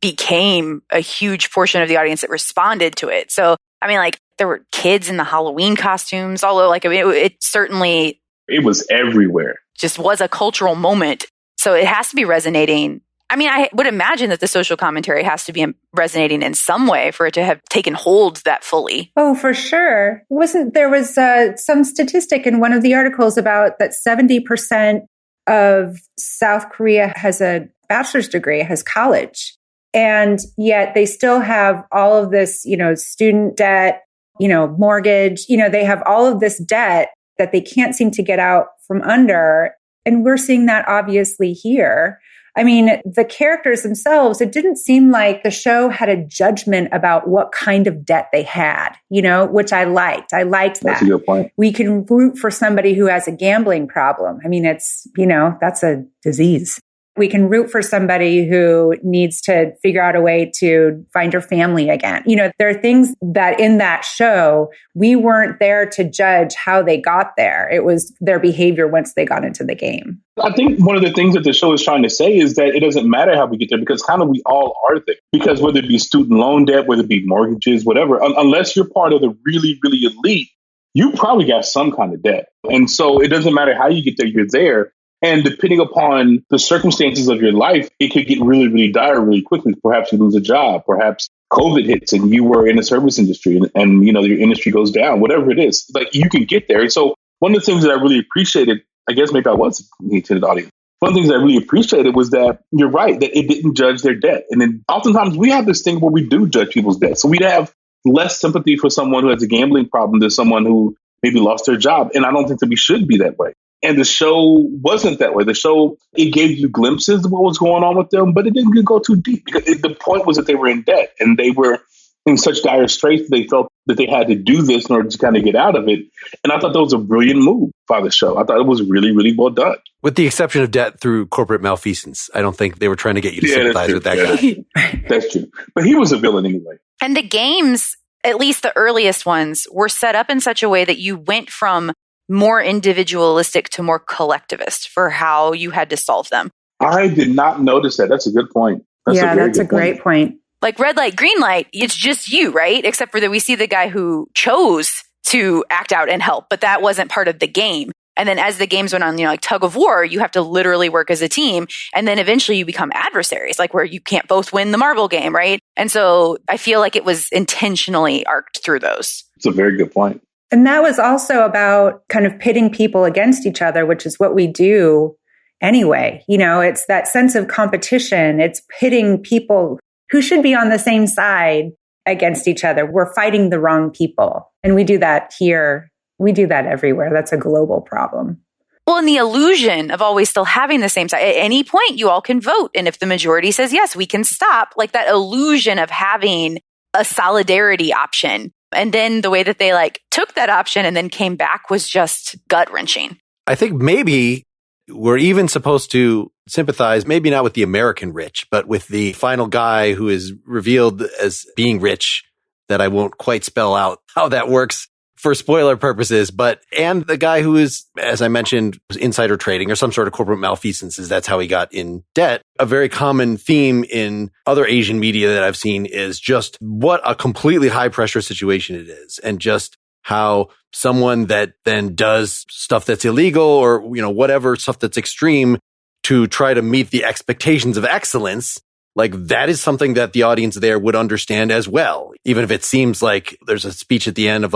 became a huge portion of the audience that responded to it. So, like there were kids in the Halloween costumes, although it certainly... It was everywhere. Just was a cultural moment. So it has to be resonating. I would imagine that the social commentary has to be resonating in some way for it to have taken hold that fully. Oh, for sure. There was some statistic in one of the articles about that 70% of South Korea has a bachelor's degree, has college. And yet they still have all of this, student debt, mortgage, they have all of this debt that they can't seem to get out from under. And we're seeing that obviously here. The characters themselves, it didn't seem like the show had a judgment about what kind of debt they had, which I liked. I liked that. That's a good point. We can root for somebody who has a gambling problem. It's, that's a disease. We can root for somebody who needs to figure out a way to find her family again. There are things that in that show, we weren't there to judge how they got there. It was their behavior once they got into the game. I think one of the things that the show is trying to say is that it doesn't matter how we get there because kind of we all are there. Because whether it be student loan debt, whether it be mortgages, whatever, unless you're part of the really, really elite, you probably got some kind of debt. And so it doesn't matter how you get there, you're there. And depending upon the circumstances of your life, it could get really, really dire really quickly. Perhaps you lose a job. Perhaps COVID hits and you were in the service industry and your industry goes down, whatever it is. Like you can get there. And so one of the things that I really appreciated, I guess maybe I was the intended audience. One of the things I really appreciated was that you're right, that it didn't judge their debt. And then oftentimes we have this thing where we do judge people's debt. So we'd have less sympathy for someone who has a gambling problem than someone who maybe lost their job. And I don't think that we should be that way. And the show wasn't that way. The show, it gave you glimpses of what was going on with them, but it didn't go too deep because the point was that they were in debt and they were in such dire straits that they felt that they had to do this in order to kind of get out of it. And I thought that was a brilliant move by the show. I thought it was really, really well done. With the exception of debt through corporate malfeasance. I don't think they were trying to get you to sympathize with that guy. That's true. But he was a villain anyway. And the games, at least the earliest ones, were set up in such a way that you went from more individualistic to more collectivist for how you had to solve them. I did not notice that. That's a good point. That's a great point. Like red light, green light, it's just you, right? Except for that we see the guy who chose to act out and help, but that wasn't part of the game. And then as the games went on, like tug of war, you have to literally work as a team. And then eventually you become adversaries, like where you can't both win the marble game, right? And so I feel like it was intentionally arced through those. It's a very good point. And that was also about kind of pitting people against each other, which is what we do anyway. It's that sense of competition. It's pitting people who should be on the same side against each other. We're fighting the wrong people. And we do that here. We do that everywhere. That's a global problem. Well, and the illusion of always still having the same side. At any point, you all can vote. And if the majority says yes, we can stop. Like that illusion of having a solidarity option. And then the way that they took that option and then came back was just gut wrenching. I think maybe we're even supposed to sympathize, maybe not with the American rich, but with the final guy who is revealed as being rich, that I won't quite spell out how that works for spoiler purposes, and the guy who is, as I mentioned, was insider trading or some sort of corporate malfeasances. That's how he got in debt. A very common theme in other Asian media that I've seen is just what a completely high pressure situation it is. And just how someone that then does stuff that's illegal or, whatever stuff that's extreme to try to meet the expectations of excellence, like that is something that the audience there would understand as well. Even if it seems like there's a speech at the end of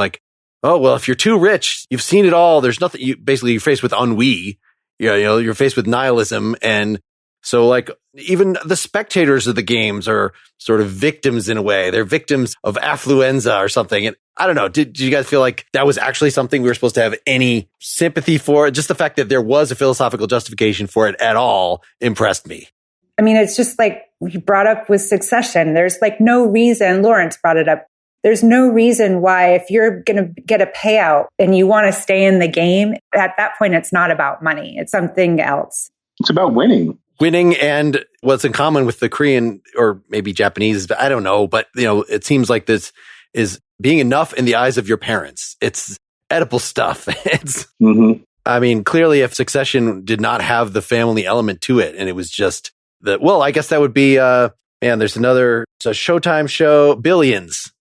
oh, well, if you're too rich, you've seen it all. There's nothing, you're faced with ennui. You're faced with nihilism. And so even the spectators of the games are sort of victims in a way. They're victims of affluenza or something. And I don't know. Did you guys feel like that was actually something we were supposed to have any sympathy for? Just the fact that there was a philosophical justification for it at all impressed me. I mean, it's just like you brought up with Succession. There's no reason, Lawrence brought it up. There's no reason why if you're going to get a payout and you want to stay in the game, at that point, it's not about money. It's something else. It's about winning. Winning, and what's in common with the Korean or maybe Japanese, I don't know, but it seems like this is being enough in the eyes of your parents. It's edible stuff. I mean, clearly if Succession did not have the family element to it and it was just I guess that would be, there's a Showtime show, Billions,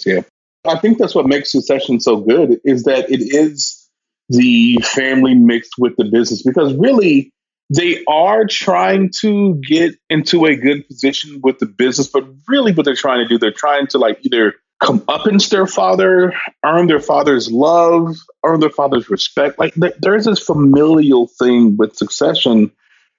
yeah. I think that's what makes Succession so good is that it is the family mixed with the business, because really they are trying to get into a good position with the business, but really what they're trying to do, they're trying to either come up against their father, earn their father's love, earn their father's respect. There's this familial thing with Succession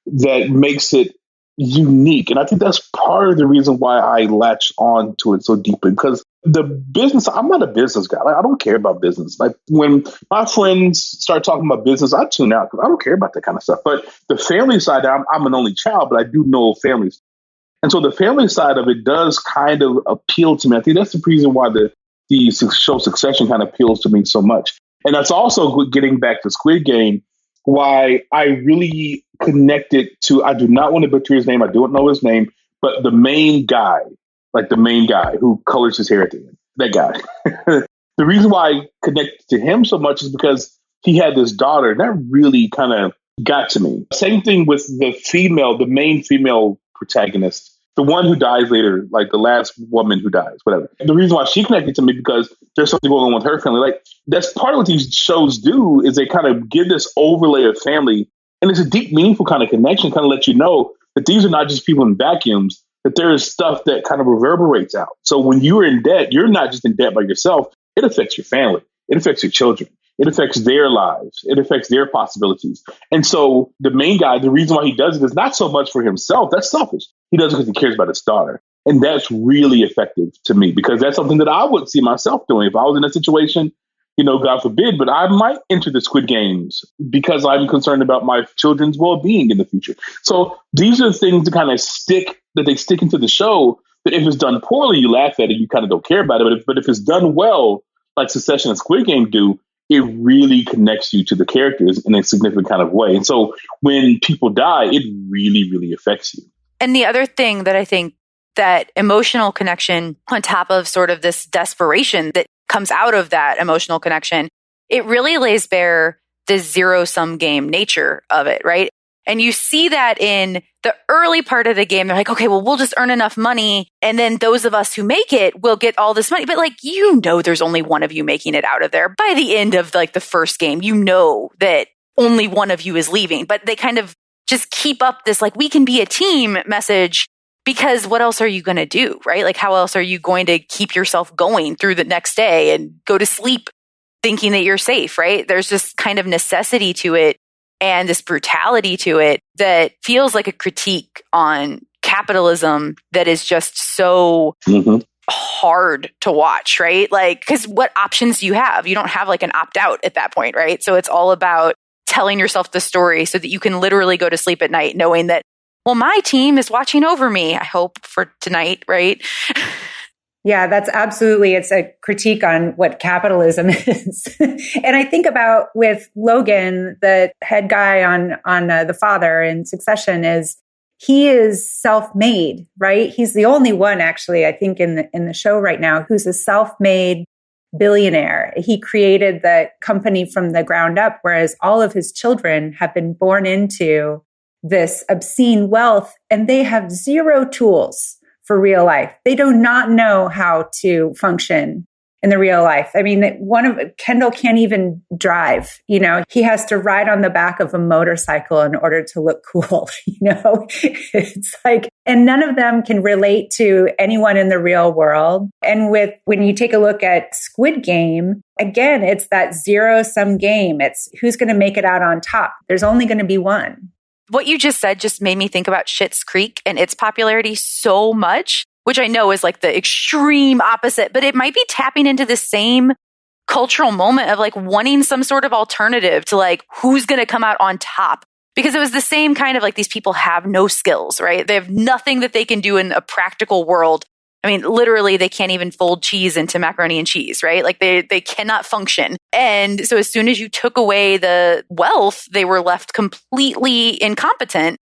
that makes it unique. And I think that's part of the reason why I latched on to it so deeply, because the business, I'm not a business guy. I don't care about business. When my friends start talking about business, I tune out because I don't care about that kind of stuff. But the family side, I'm an only child, but I do know families. And so the family side of it does kind of appeal to me. I think that's the reason why the show Succession kind of appeals to me so much. And that's also getting back to Squid Game, why I really connected to, I do not want to butcher his name, I don't know his name, but the main guy who colors his hair at the end, that guy. The reason why I connected to him so much is because he had this daughter, and that really kind of got to me. Same thing with the main female protagonist, the one who dies later, the last woman who dies, whatever. The reason why she connected to me because there's something going on with her family. That's part of what these shows do is they kind of give this overlay of family. And it's a deep, meaningful kind of connection, kind of let you know that these are not just people in vacuums, that there is stuff that kind of reverberates out. So when you're in debt, you're not just in debt by yourself. It affects your family. It affects your children. It affects their lives. It affects their possibilities. And so the main guy, the reason why he does it is not so much for himself. That's selfish. He does it because he cares about his daughter. And that's really effective to me because that's something that I would see myself doing if I was in a situation, God forbid, but I might enter the Squid Games because I'm concerned about my children's well-being in the future. So these are things that kind of stick into the show, that if it's done poorly, you laugh at it, you kind of don't care about it. But if it's done well, like Succession and Squid Game do, it really connects you to the characters in a significant kind of way. And so when people die, it really, really affects you. And the other thing that I think that emotional connection on top of sort of this desperation that comes out of that emotional connection, it really lays bare the zero-sum game nature of it, right? And you see that in the early part of the game. They're like, okay, well, we'll just earn enough money. And then those of us who make it will get all this money. But like, there's only one of you making it out of there. By the end of like the first game, that only one of you is leaving. But they kind of just keep up this like, we can be a team message, because what else are you going to do, right? Like, how else are you going to keep yourself going through the next day and go to sleep thinking that you're safe, right? There's this kind of necessity to it and this brutality to it that feels like a critique on capitalism that is just so hard to watch, right? Like, because what options do you have? You don't have like an opt-out at that point, right? So it's all about telling yourself the story so that you can literally go to sleep at night knowing that, well, my team is watching over me, I hope, for tonight, right? Yeah, that's absolutely, it's a critique on what capitalism is. And I think about with Logan, the head guy on The Father in Succession, he is self-made, right? He's the only one actually, I think in the show right now, who's a self-made billionaire. He created the company from the ground up, whereas all of his children have been born into this obscene wealth and they have zero tools for real life. They do not know how to function in the real life. I mean, Kendall can't even drive, he has to ride on the back of a motorcycle in order to look cool, it's like, and none of them can relate to anyone in the real world. And when you take a look at Squid Game, again, it's that zero-sum game. It's who's going to make it out on top. There's only going to be one. What you just said just made me think about Schitt's Creek and its popularity so much, which I know is like the extreme opposite, but it might be tapping into the same cultural moment of like wanting some sort of alternative to like who's going to come out on top. Because it was the same kind of like these people have no skills, right? They have nothing that they can do in a practical world. I mean, literally, they can't even fold cheese into macaroni and cheese, right? Like they cannot function. And so as soon as you took away the wealth, they were left completely incompetent.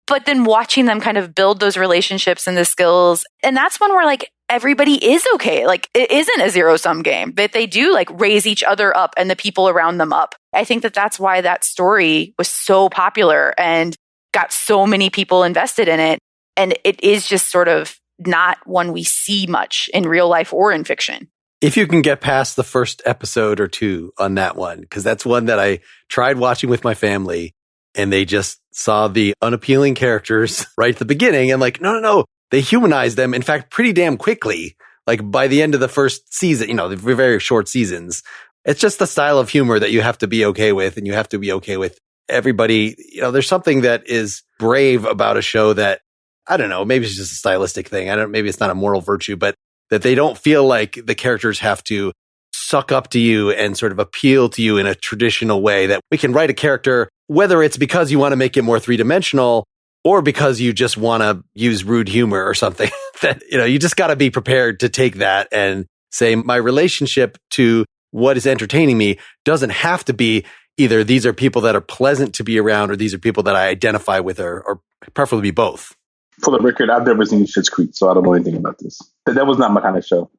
But then watching them kind of build those relationships and the skills. And that's when we're like, everybody is okay. Like it isn't a zero-sum game, that they do like raise each other up and the people around them up. I think that that's why that story was so popular and got so many people invested in it. And it is just sort of not one we see much in real life or in fiction. If you can get past the first episode or two on that one, because that's one that I tried watching with my family and they just saw the unappealing characters right at the beginning and like, no, they humanized them. In fact, pretty damn quickly, like by the end of the first season, the very short seasons, it's just the style of humor that you have to be okay with, and you have to be okay with everybody. There's something that is brave about a show that, I don't know, maybe it's just a stylistic thing. Maybe it's not a moral virtue, but that they don't feel like the characters have to suck up to you and sort of appeal to you in a traditional way, that we can write a character, whether it's because you want to make it more three-dimensional or because you just want to use rude humor or something, that, you just got to be prepared to take that and say, my relationship to what is entertaining me doesn't have to be either these are people that are pleasant to be around or these are people that I identify with, or preferably both. For the record, I've never seen Schitt's Creek, so I don't know anything about this. That was not my kind of show.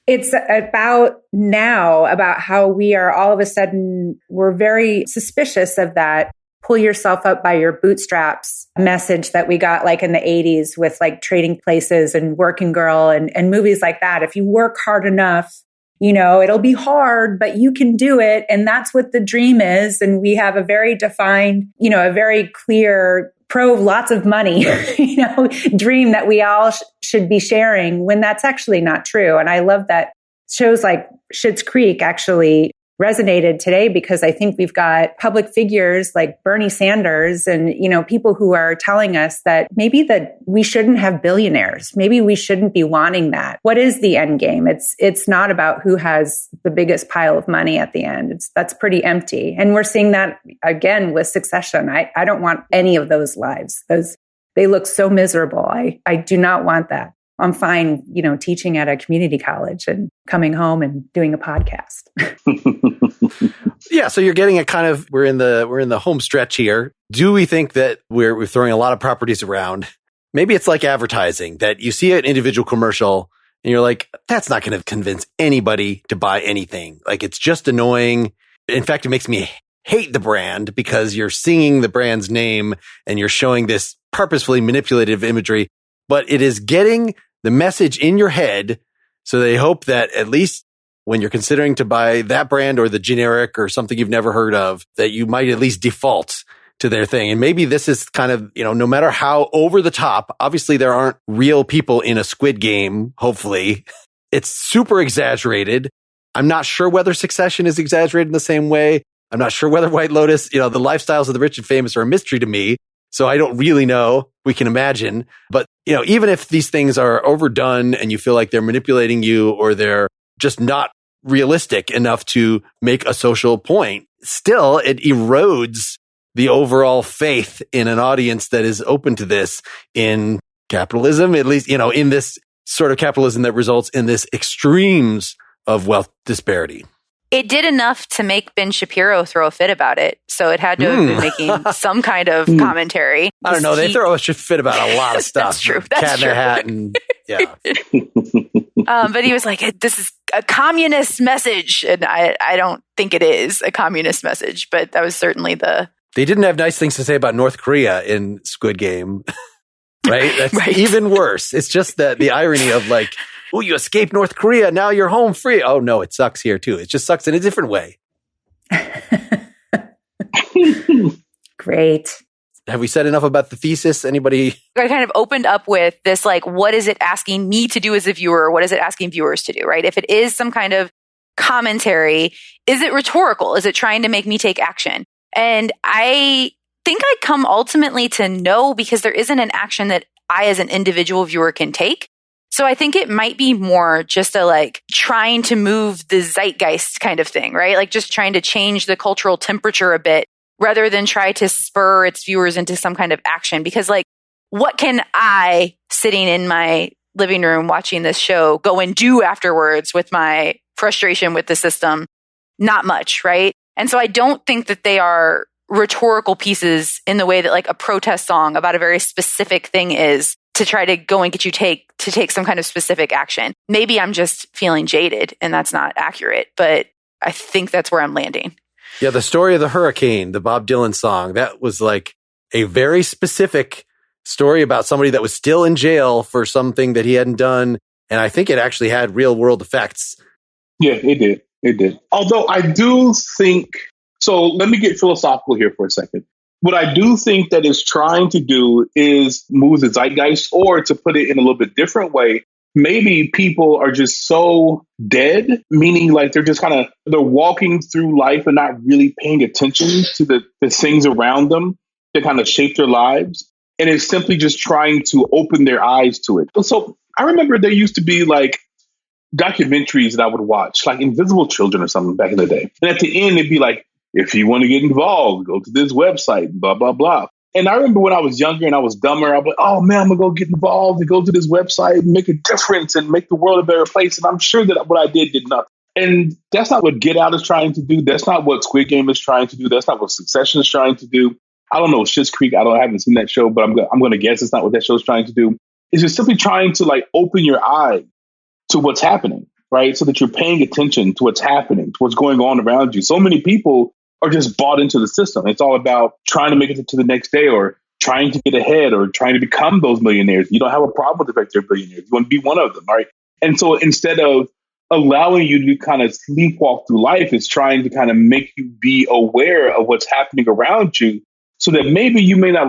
It's about how we are all of a sudden, we're very suspicious of that pull yourself up by your bootstraps message that we got like in the 80s with like Trading Places and Working Girl and movies like that. If you work hard enough, it'll be hard, but you can do it. And that's what the dream is. And we have a very defined, a very clear lots of money, dream that we all should be sharing, when that's actually not true. And I love that shows like Schitt's Creek actually resonated today, because I think we've got public figures like Bernie Sanders and, people who are telling us that maybe that we shouldn't have billionaires. Maybe we shouldn't be wanting that. What is the end game? It's not about who has the biggest pile of money at the end. That's pretty empty. And we're seeing that again with Succession. I don't want any of those lives. They look so miserable. I do not want that. I'm fine, teaching at a community college and coming home and doing a podcast. Yeah, so you're getting a kind of, we're in the home stretch here. Do we think that we're throwing a lot of properties around? Maybe it's like advertising, that you see an individual commercial and you're like, that's not going to convince anybody to buy anything. Like, it's just annoying. In fact, it makes me hate the brand because you're singing the brand's name and you're showing this purposefully manipulative imagery, but it is getting the message in your head. So they hope that at least when you're considering to buy that brand or the generic or something you've never heard of, that you might at least default to their thing. And maybe this is kind of, no matter how over the top, obviously there aren't real people in a Squid Game, hopefully. It's super exaggerated. I'm not sure whether Succession is exaggerated in the same way. I'm not sure whether White Lotus, the lifestyles of the rich and famous are a mystery to me. So I don't really know. We can imagine. But, even if these things are overdone and you feel like they're manipulating you or they're just not realistic enough to make a social point, still it erodes the overall faith in an audience that is open to this in capitalism, at least, in this sort of capitalism that results in this extremes of wealth disparity. It did enough to make Ben Shapiro throw a fit about it. So it had to have been making some kind of commentary. I don't know. They throw a fit about a lot of stuff. That's true. Cat in the Hat and yeah. But he was like, this is a communist message. And I don't think it is a communist message, but that was certainly They didn't have nice things to say about North Korea in Squid Game. Right? That's right. Even worse. It's just the irony of like, oh, you escaped North Korea. Now you're home free. Oh, no, it sucks here, too. It just sucks in a different way. Great. Have we said enough about the thesis? Anybody? I kind of opened up with this, like, what is it asking me to do as a viewer? What is it asking viewers to do, right? If it is some kind of commentary, is it rhetorical? Is it trying to make me take action? And I think I come ultimately to no, because there isn't an action that I as an individual viewer can take. So I think it might be more just trying to move the zeitgeist kind of thing, right? Like just trying to change the cultural temperature a bit rather than try to spur its viewers into some kind of action. Because what can I, sitting in my living room watching this show, go and do afterwards with my frustration with the system? Not much, right? And so I don't think that they are rhetorical pieces in the way that a protest song about a very specific thing is, to try to go and get you to take some kind of specific action. Maybe I'm just feeling jaded and that's not accurate, but I think that's where I'm landing. Yeah, the story of the hurricane, the Bob Dylan song, that was a very specific story about somebody that was still in jail for something that he hadn't done. And I think it actually had real world effects. Yeah, it did. It did. Although I do think, so let me get philosophical here for a second. What I do think that it's trying to do is move the zeitgeist, or to put it in a little bit different way, maybe people are just so dead, meaning they're just they're walking through life and not really paying attention to the things around them that kind of shape their lives. And it's simply just trying to open their eyes to it. So I remember there used to be documentaries that I would watch, like Invisible Children or something back in the day. And at the end, it'd be if you want to get involved, go to this website, blah, blah, blah. And I remember when I was younger and I was dumber, I was like, oh man, I'm going to go get involved and go to this website and make a difference and make the world a better place. And I'm sure that what I did nothing. And that's not what Get Out is trying to do. That's not what Squid Game is trying to do. That's not what Succession is trying to do. I don't know, Schitt's Creek, I haven't seen that show, but I'm going to guess it's not what that show is trying to do. It's just simply trying to open your eye to what's happening, right? So that you're paying attention to what's happening, to what's going on around you. So many people are just bought into the system. It's all about trying to make it to the next day, or trying to get ahead, or trying to become those millionaires. You don't have a problem with the fact they're billionaires. You want to be one of them, right? And so instead of allowing you to kind of sleepwalk through life, it's trying to kind of make you be aware of what's happening around you, so that maybe you may not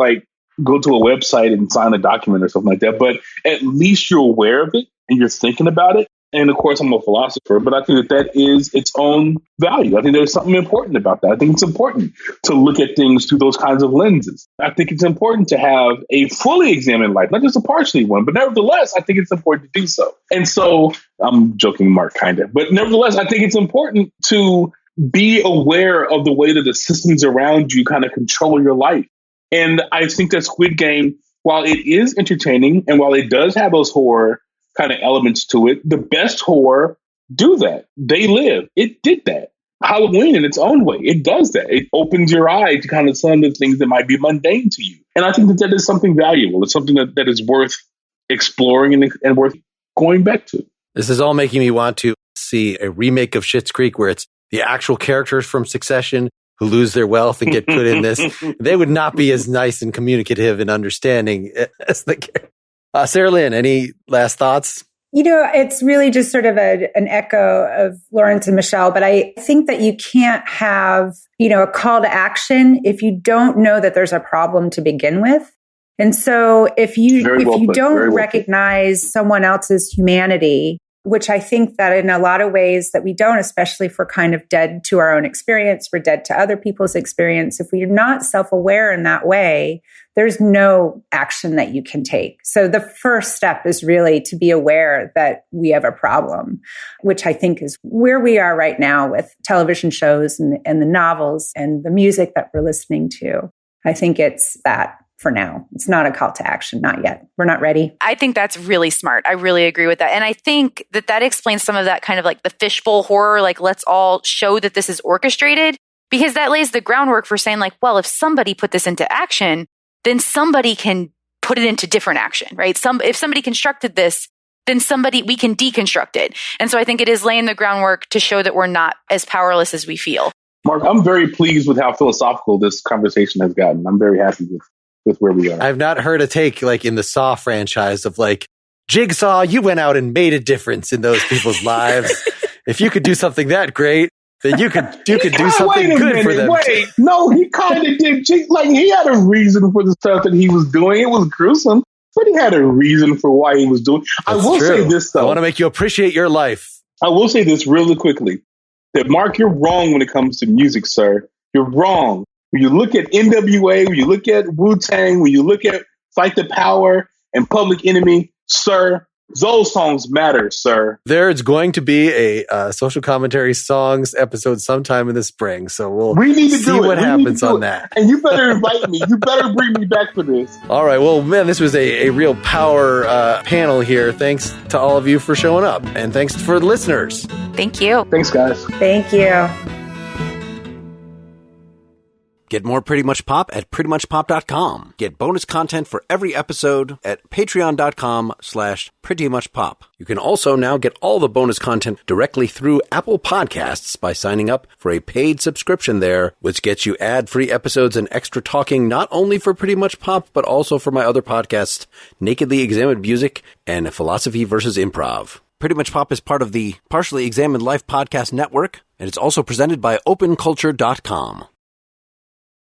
go to a website and sign a document or something like that, but at least you're aware of it and you're thinking about it. And of course, I'm a philosopher, but I think that is its own value. I think there's something important about that. I think it's important to look at things through those kinds of lenses. I think it's important to have a fully examined life, not just a partially one, but nevertheless, I think it's important to do so. And so I'm joking, Mark, kind of, but nevertheless, I think it's important to be aware of the way that the systems around you kind of control your life. And I think that Squid Game, while it is entertaining and while it does have those horror kind of elements to it, the best horror do that. They Live. It did that. Halloween in its own way, it does that. It opens your eye to kind of some of the things that might be mundane to you. And I think that is something valuable. It's something that is worth exploring and worth going back to. This is all making me want to see a remake of Schitt's Creek where it's the actual characters from Succession who lose their wealth and get put in this, they would not be as nice and communicative and understanding as the Sarahlyn, any last thoughts? It's really just sort of an echo of Lawrence and Michelle, but I think that you can't have, a call to action if you don't know that there's a problem to begin with. And so if you don't recognize someone else's humanity, which I think that in a lot of ways that we don't, especially if we're kind of dead to our own experience, we're dead to other people's experience. If we're not self-aware in that way, there's no action that you can take. So the first step is really to be aware that we have a problem, which I think is where we are right now with television shows and the novels and the music that we're listening to. I think it's that. For now, it's not a call to action. Not yet. We're not ready. I think that's really smart. I really agree with that. And I think that explains some of that kind of like the fishbowl horror, like let's all show that this is orchestrated, because that lays the groundwork for saying like, well, if somebody put this into action, then somebody can put it into different action, right? If somebody constructed this, then we can deconstruct it. And so I think it is laying the groundwork to show that we're not as powerless as we feel. Mark, I'm very pleased with how philosophical this conversation has gotten. I'm very happy with where we are. I've not heard a take like in the Saw franchise of like, Jigsaw, you went out and made a difference in those people's lives. If you could do something that great, then you could do something good for them. No, he kind of did. Like he had a reason for the stuff that he was doing. It was gruesome, but he had a reason for why he was doing. That's I will true. say this though. I want to make you appreciate your life. I will say this really quickly. That Mark, you're wrong when it comes to music, sir. You're wrong. When you look at NWA, when you look at Wu-Tang, when you look at Fight the Power and Public Enemy, sir, those songs matter, sir. There's going to be a social commentary songs episode sometime in the spring, so we need to see what happens on that. And you better invite me. You better bring me back for this. All right. Well, man, this was a real power panel here. Thanks to all of you for showing up, and thanks for the listeners. Thank you. Thanks, guys. Thank you. Get more Pretty Much Pop at prettymuchpop.com. Get bonus content for every episode at patreon.com/prettymuchpop. You can also now get all the bonus content directly through Apple Podcasts by signing up for a paid subscription there, which gets you ad-free episodes and extra talking not only for Pretty Much Pop, but also for my other podcasts, Nakedly Examined Music and Philosophy versus Improv. Pretty Much Pop is part of the Partially Examined Life Podcast Network, and it's also presented by openculture.com.